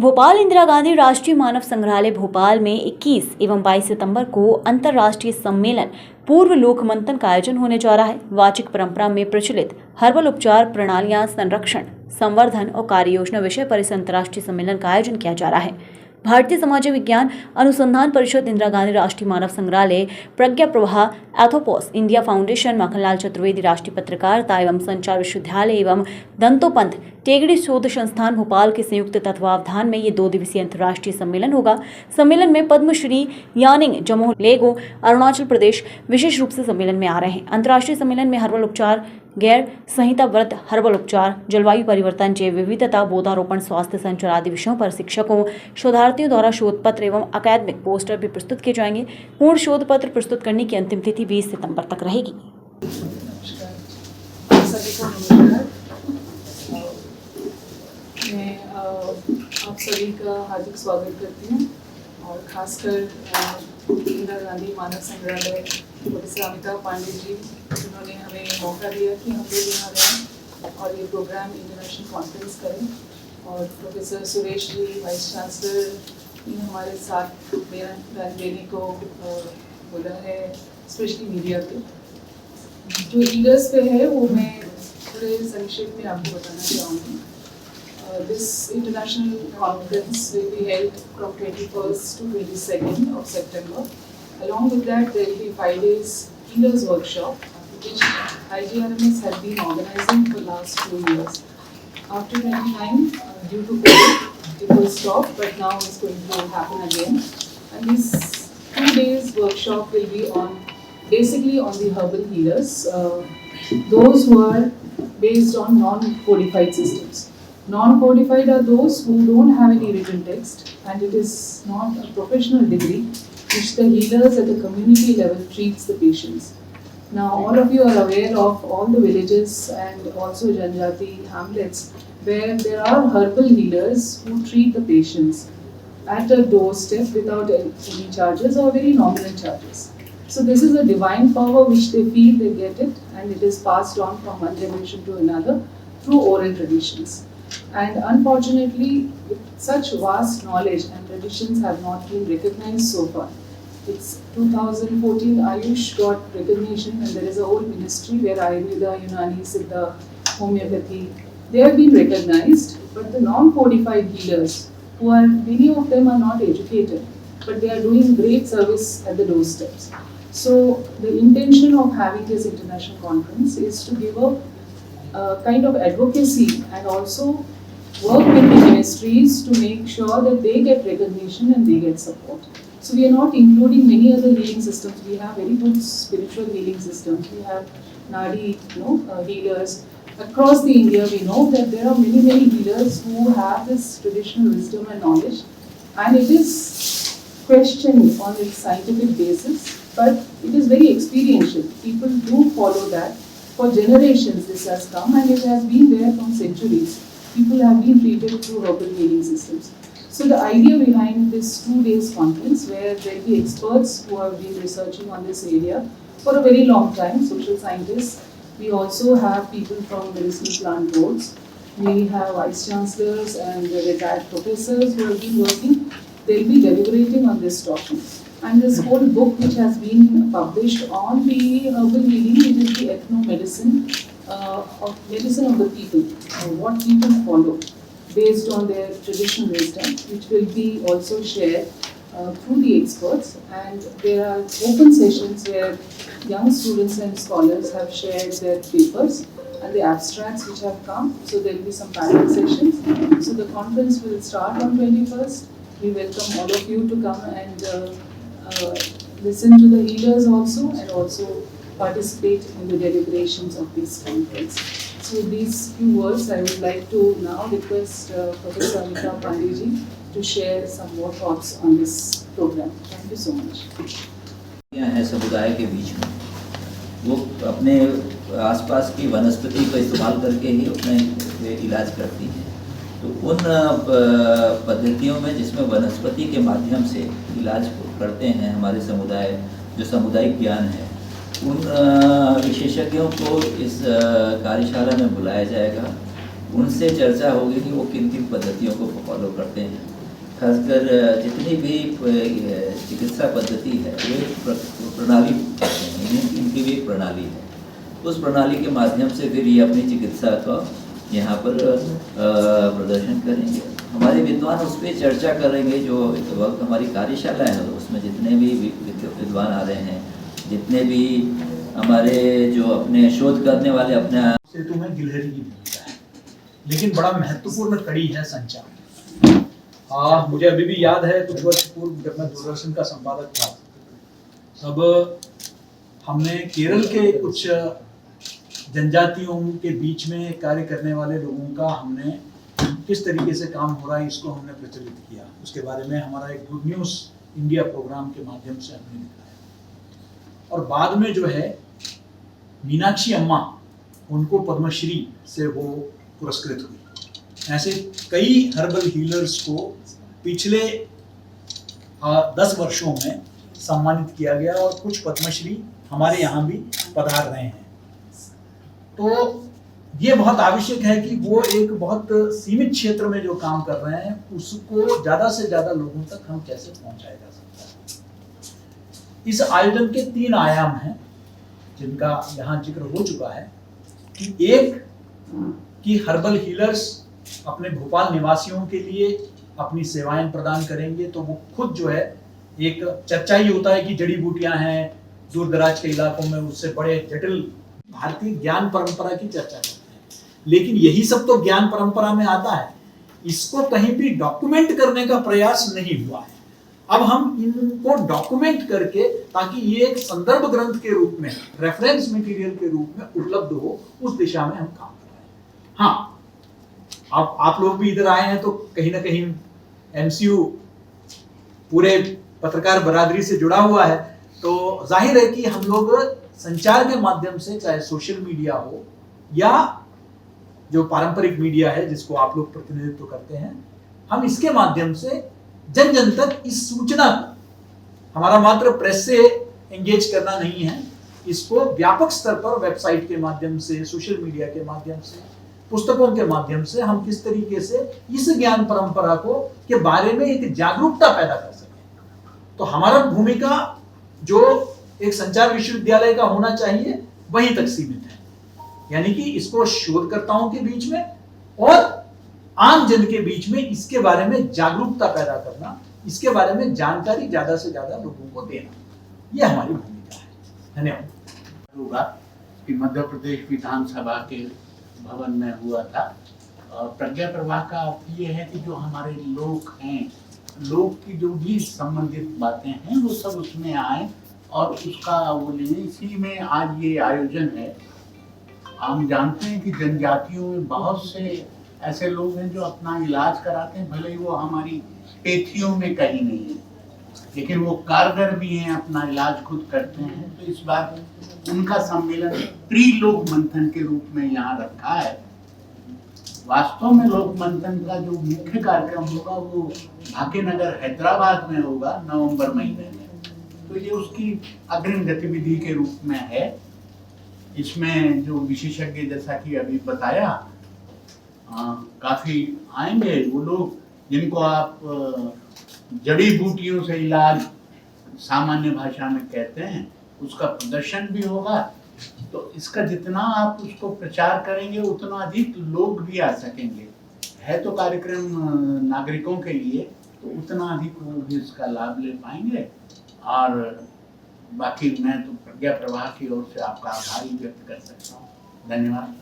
भोपाल इंदिरा गांधी राष्ट्रीय मानव संग्रहालय भोपाल में 21 एवं 22 सितंबर को अंतर्राष्ट्रीय सम्मेलन पूर्व लोक मंथन का आयोजन होने जा रहा है। वाचिक परंपरा में प्रचलित हर्बल उपचार प्रणालियां संरक्षण, संवर्धन और कार्य योजना विषय पर इस अंतर्राष्ट्रीय सम्मेलन का आयोजन किया जा रहा है। भारतीय समाज विज्ञान अनुसंधान परिषद, इंदिरा गांधी राष्ट्रीय मानव संग्रहालय, प्रज्ञा प्रवाह, एथोपोस इंडिया फाउंडेशन, माखनलाल चतुर्वेदी राष्ट्रीय पत्रकारिता एवं संचार विश्वविद्यालय एवं दंतोपंत टेगड़ी शोध संस्थान भोपाल के संयुक्त तत्वावधान में ये 2 दिवसीय अंतर्राष्ट्रीय सम्मेलन होगा। सम्मेलन में पद्मश्री यानिंग जमोह लेगो अरुणाचल प्रदेश विशेष रूप से सम्मेलन में आ रहे हैं। अंतर्राष्ट्रीय सम्मेलन में हर्बल उपचार, गैर संहिता व्रत, हर्बल उपचार, जलवायु परिवर्तन, जैव विविधता, पौधारोपण, स्वास्थ्य संचार आदि विषयों पर शिक्षकों, शोधार्थियों द्वारा शोध पत्र एवं अकादमिक पोस्टर भी प्रस्तुत किए जाएंगे। पूर्ण शोध पत्र प्रस्तुत करने की अंतिम तिथि 20 सितंबर तक रहेगी। मैं आप सभी का हार्दिक स्वागत करती हूँ और खासकर इंदिरा गांधी मानव संग्रहालय प्रोफेसर अमिताभ पांडे जी, जिन्होंने हमें मौका दिया कि हम लोग यहाँ रहें और ये प्रोग्राम इंटरनेशनल कॉन्फ्रेंस करें, और professor Suresh ji, vice chancellor ने हमारे साथ बयान देने को बोला है, स्पेशली मीडिया पे। जो लीडर्स पे है वो मैं थोड़े संक्षेप में आपको बताना चाहूँगी। This international conference will be held from 21st to 22nd of September. Along with that, there will be 5 days leaders workshop, which IGRMS has been organizing for the last 2 years. After 29, due to COVID, it was stopped, but now it's going to happen again. And this 2 days workshop will be basically on the herbal healers, those who are based on non-codified systems. Non-codified are those who don't have any written text, and it is not a professional degree which the healers at the community level treats the patients. Now, all of you are aware of all the villages and also Janjati hamlets where there are herbal healers who treat the patients at a doorstep without any charges or very nominal charges. So this is a divine power which they feel they get it, and it is passed on from one generation to another through oral traditions. And unfortunately, such vast knowledge and traditions have not been recognized so far. It's 2014 Ayush got recognition, and there is a whole ministry where Ayurveda, Unani, Siddha, Homeopathy, they have been recognized, but the non-codified healers, many of them are not educated, but they are doing great service at the doorsteps. So the intention of having this international conference is to give a kind of advocacy and also work with the ministries to make sure that they get recognition and they get support. So we are not including many other healing systems. We have very good spiritual healing systems. We have Nadi, healers. Across the India, we know that there are many healers who have this traditional wisdom and knowledge, and it is questioned on its scientific basis, but it is very experiential. People do follow that. For generations this has come, and it has been there from centuries. People have been treated through herbal healing systems. So the idea behind this 2 days conference, where there will be experts who have been researching on this area for a very long time, social scientists. We also have people from medicinal plant boards. We have vice chancellors and retired professors who have been working. They will be deliberating on this topic. And this whole book which has been published on the herbal healing, it is the ethno-medicine of medicine of the people, what people follow based on their traditional wisdom, which will be also shared through the experts. And there are open sessions where young students and scholars have shared their papers and the abstracts which have come. So there will be some panel sessions. So the conference will start on 21st. We welcome all of you to come and listen to the healers also, and also participate in the deliberations of this conference. So these few words I would like to now request Professor Amitabh Pandey ji to share some more thoughts on this program. Thank you so much. यहाँ है समुदाय के बीच में, वो अपने आसपास की वनस्पति का इस्तेमाल करके ही अपने इलाज करती हैं। तो उन पद्धतियों में जिसमें वनस्पति के माध्यम से इलाज करते हैं हमारे समुदाय, जो सामुदायिक ज्ञान है, उन विशेषज्ञों को इस कार्यशाला में बुलाया जाएगा उनसे चर्चा होगी कि वो किन किन पद्धतियों को फॉलो करते हैं। खासकर जितनी भी चिकित्सा पद्धति है वो प्रणाली कहते हैं, इनकी भी एक प्रणाली है। उस प्रणाली के माध्यम से फिर ये अपनी चिकित्सा का यहाँ पर प्रदर्शन करेंगे। हमारे विद्वान उस पर चर्चा करेंगे। जो वक्त हमारी कार्यशाला है उसमें जितने भी विद्वान आ रहे हैं, जितने भी हमारे जो अपने शोध करने वाले अपने सेतु में गिलहरी की भूमिका है, लेकिन बड़ा महत्वपूर्ण कड़ी है संचार। मुझे अभी भी याद है कुछ वर्ष पूर्व जब मैं दूरदर्शन का संपादक था, तब हमने केरल के कुछ जनजातियों के बीच में कार्य करने वाले लोगों का हमने किस तरीके से काम हो रहा है इसको हमने प्रचलित किया। उसके बारे में हमारा एक गुड न्यूज़ इंडिया प्रोग्राम के माध्यम से हमने दिखाया। और बाद में जो है मीनाक्षी अम्मा, उनको पद्मश्री से वो पुरस्कृत हुई। ऐसे कई हर्बल हीलर्स को पिछले 10 वर्षों में सम्मानित किया गया और कुछ पद्मश्री हमारे यहाँ भी पधार रहे हैं। तो ये बहुत आवश्यक है कि वो एक बहुत सीमित क्षेत्र में जो काम कर रहे हैं उसको ज्यादा से ज्यादा लोगों तक हम कैसे पहुंचाया जा सकता है। इस आयोजन के 3 आयाम हैं जिनका यहाँ जिक्र हो चुका है कि एक कि हर्बल हीलर्स अपने भोपाल निवासियों के लिए अपनी सेवाएं प्रदान करेंगे। तो वो खुद जो है, एक चर्चा ही होता है कि जड़ी बूटियां हैं दूर दराज के इलाकों में, उससे बड़े जटिल भारतीय ज्ञान परंपरा की चर्चा करते हैं, लेकिन यही सब तो ज्ञान परंपरा में आता है। इसको कहीं भी डॉक्यूमेंट करने का प्रयास नहीं हुआ है। अब हम इनको डॉक्यूमेंट करके, ताकि ये एक संदर्भ ग्रंथ के रूप में, रेफरेंस मटेरियल के रूप में उपलब्ध हो, उस दिशा में हम काम कर रहे हैं। हाँ, अब आप लोग भी इधर आए हैं तो कहीं ना कहीं एमसीयू पूरे पत्रकार बरादरी से जुड़ा हुआ है, तो जाहिर है कि हम लोग संचार के माध्यम से, चाहे सोशल मीडिया हो या जो पारंपरिक मीडिया है जिसको आप लोग प्रतिनिधित्व करते हैं, हम इसके माध्यम से जन जन तक इस सूचना को, हमारा मात्र प्रेस से एंगेज करना नहीं है, इसको व्यापक स्तर पर वेबसाइट के माध्यम से, सोशल मीडिया के माध्यम से, पुस्तकों के माध्यम से हम किस तरीके से इस ज्ञान परंपरा को के बारे में एक जागरूकता पैदा कर सकें। तो हमारा भूमिका जो एक संचार विश्वविद्यालय का होना चाहिए वहीं तक सीमित है, यानी कि इसको शोधकर्ताओं के बीच में और आम जन के बीच में इसके बारे में जागरूकता पैदा करना, इसके बारे में जानकारी ज्यादा से ज्यादा लोगों को देना, यह हमारी भूमिका है। धन्यवाद। होगा कि मध्य प्रदेश विधानसभा के भवन में हुआ था। प्रज्ञा प्रवाह का अर्थ ये है कि जो हमारे लोग हैं, लोग की जो भी संबंधित बातें हैं वो सब उसमें आए और उसका वो लें। इसी में आज ये आयोजन है। हम जानते हैं कि जनजातियों में बहुत से ऐसे लोग हैं जो अपना इलाज कराते हैं, भले ही वो हमारी पेथियों में कहीं नहीं है, लेकिन वो कारगर भी हैं, अपना इलाज खुद करते हैं। तो इस बार उनका सम्मेलन प्री लोक मंथन के रूप में यहाँ रखा है। वास्तव में लोक मंथन का जो मुख्य कार्यक्रम होगा वो भाग्यनगर हैदराबाद में होगा नवंबर महीने में। तो ये उसकी अग्रिम गतिविधि के रूप में है। इसमें जो विशेषज्ञ, जैसा कि अभी बताया, काफी आएंगे वो लोग जिनको आप जड़ी बूटियों से इलाज सामान्य भाषा में कहते हैं, उसका प्रदर्शन भी होगा। तो इसका जितना आप उसको प्रचार करेंगे उतना अधिक लोग भी आ सकेंगे। है तो कार्यक्रम नागरिकों के लिए, तो उतना अधिक वो भी इसका लाभ ले पाएंगे। और बाकी मैं तो प्रज्ञा प्रवाह की ओर से आपका आभार व्यक्त कर सकता हूँ। धन्यवाद।